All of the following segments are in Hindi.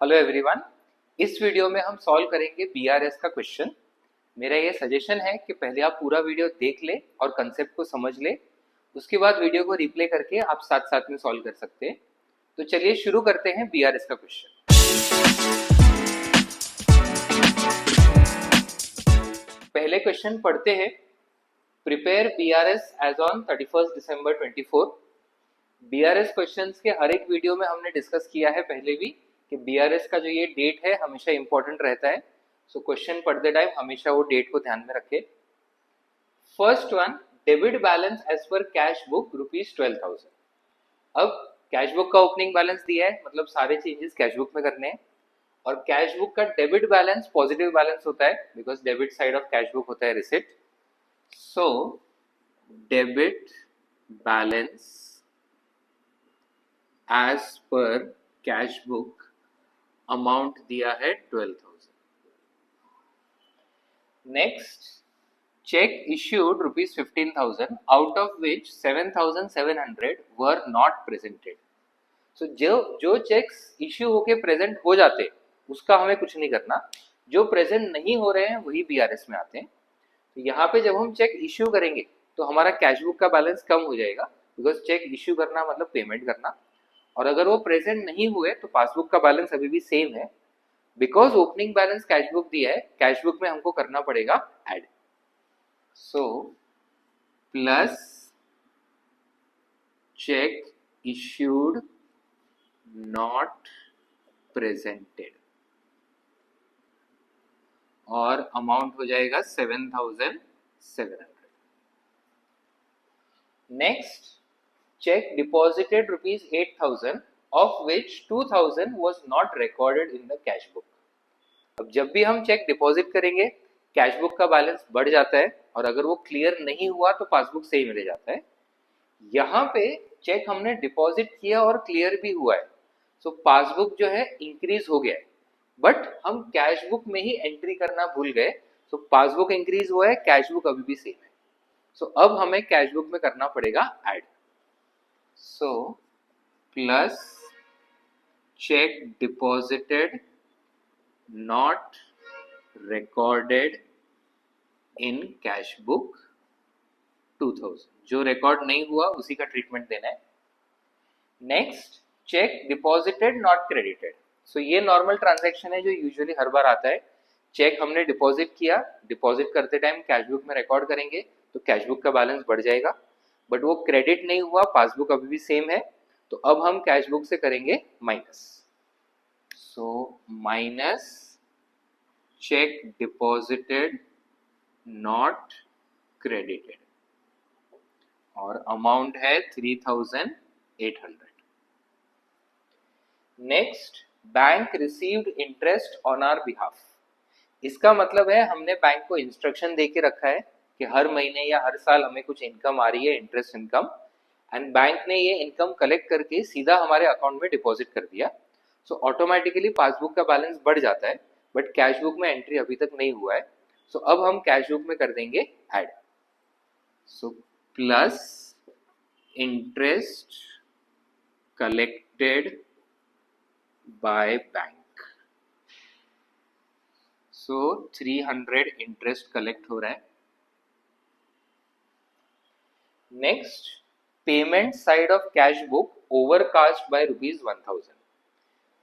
Hello everyone. इस वीडियो में हम सॉल्व करेंगे बीआरएस का क्वेश्चन। मेरा ये सजेशन है कि पहले आप पूरा वीडियो देख ले और कंसेप्ट को समझ ले, उसके बाद वीडियो को रिप्ले करके आप साथ साथ में सॉल्व कर सकते हैं। तो चलिए शुरू करते हैं बीआरएस का क्वेश्चन। पहले क्वेश्चन पढ़ते हैं। Prepare BRS as on 31 December 24। BRS questions के हर एक वीडियो में हमने डिस्कस किया है पहले भी कि बीआरएस का जो ये डेट है हमेशा इंपॉर्टेंट रहता है। सो क्वेश्चन पढ़ते टाइम हमेशा वो डेट को ध्यान में रखें। First one, debit balance as per cash book ₹12,000। अब कैश बुक का ओपनिंग बैलेंस दिया है, मतलब सारे चेंजेस कैश बुक में करने हैं। और कैश बुक का डेबिट बैलेंस पॉजिटिव बैलेंस होता है, because debit side of cash book होता है receipt. So debit balance as per cash book amount दिया है 12,000। Next, cheque issued ₹15,000 out of which 7,700 were not presented. So जो चेक्स इश्यू होके प्रेजेंट हो जाते उसका हमें कुछ नहीं करना, जो प्रेजेंट नहीं हो रहे हैं वही बीआरएस में आते हैं। तो यहाँ पे जब हम चेक इश्यू करेंगे तो हमारा कैश बुक का बैलेंस कम हो जाएगा, बिकॉज चेक इश्यू करना मतलब पेमेंट करना। और अगर वो प्रेजेंट नहीं हुए तो पासबुक का बैलेंस अभी भी सेम है, because opening balance cash book दिया है, कैश बुक में हमको करना पड़ेगा add. So plus check issued not presented और अमाउंट हो जाएगा 7,700। Next, check deposited ₹8,000 of which 2,000 was not recorded in the cash book। अब जब भी हम चेक डिपॉजिट करेंगे कैश बुक का बैलेंस बढ़ जाता है, और अगर वो क्लियर नहीं हुआ तो पासबुक से ही मिल जाता है। यहाँ पे चेक हमने डिपॉजिट किया और क्लियर भी हुआ है, सो पासबुक जो है इंक्रीज हो गया है, बट हम कैश बुक में ही एंट्री करना भूल गए। सो पासबुक इंक्रीज हुआ है, कैश बुक अभी भी सेम है। सो अब हमें कैश बुक में करना पड़ेगा add. So plus check deposited not recorded in cash book 2,000, जो रिकॉर्ड नहीं हुआ उसी का ट्रीटमेंट देना है। Next, cheque deposited not credited. So ये नॉर्मल ट्रांजैक्शन है जो यूजुअली हर बार आता है। चेक हमने डिपॉजिट किया, डिपॉजिट करते टाइम कैश बुक में रिकॉर्ड करेंगे तो कैश बुक का बैलेंस बढ़ जाएगा, बट वो क्रेडिट नहीं हुआ, पासबुक अभी भी सेम है, तो अब हम कैश बुक से करेंगे minus. So minus cheque deposited not credited और अमाउंट है 3,800। Next, bank received interest on our behalf. इसका मतलब है हमने बैंक को इंस्ट्रक्शन दे के रखा है कि हर महीने या हर साल हमें कुछ इनकम आ रही है, इंटरेस्ट इनकम, एंड बैंक ने ये इनकम कलेक्ट करके सीधा हमारे अकाउंट में डिपॉजिट कर दिया। सो ऑटोमेटिकली पासबुक का बैलेंस बढ़ जाता है, बट कैश बुक में एंट्री अभी तक नहीं हुआ है। सो अब हम कैश बुक में कर देंगे add. So plus interest collected by bank. So 300 interest collect हो रहा है। Next, payment side of cash book overcast bye ₹1,000।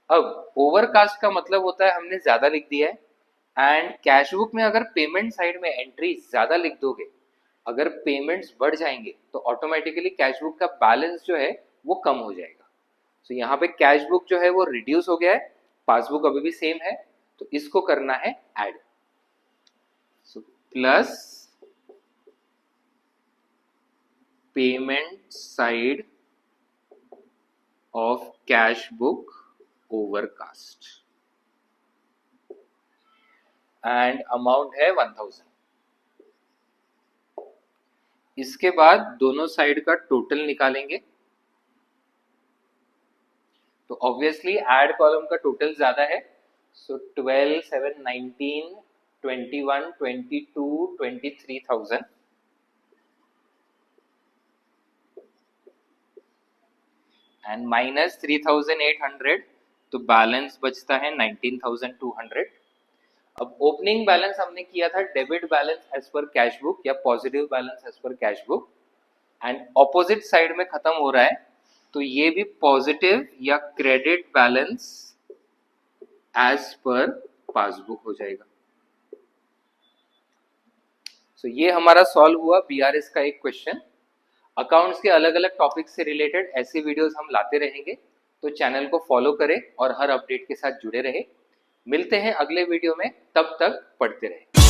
अब ओवरकास्ट का मतलब होता है हमने ज्यादा लिख दिया है, एंड कैश बुक में अगर पेमेंट साइड में एंट्री ज्यादा लिख दोगे, अगर पेमेंट्स बढ़ जाएंगे तो ऑटोमेटिकली कैश बुक का बैलेंस जो है वो कम हो जाएगा। तो यहाँ पे कैश बुक जो है वो रिड्यूस हो गया है, पासबुक अभी भी सेम है, तो इसको करना है add. So plus payment side of cash book overcast and amount है 1,000। इसके बाद दोनों साइड का टोटल निकालेंगे, तो ऑब्वियसली ऐड कॉलम का टोटल ज्यादा है। सो 12, 7, 19, 21, 22, 23,000 एंड माइनस 3,800, तो बैलेंस बचता है 19,200। अब ओपनिंग बैलेंस हमने किया था debit balance as per cash book या positive balance as per cash book, and opposite side में खत्म हो रहा है, तो ये भी पॉजिटिव या credit balance as per passbook हो जाएगा। सो ये हमारा सॉल्व हुआ बीआरएस का एक क्वेश्चन। अकाउंट्स के अलग अलग टॉपिक से रिलेटेड ऐसे वीडियोस हम लाते रहेंगे, तो चैनल को फॉलो करें और हर अपडेट के साथ जुड़े रहे। मिलते हैं अगले वीडियो में, तब तक पढ़ते रहें।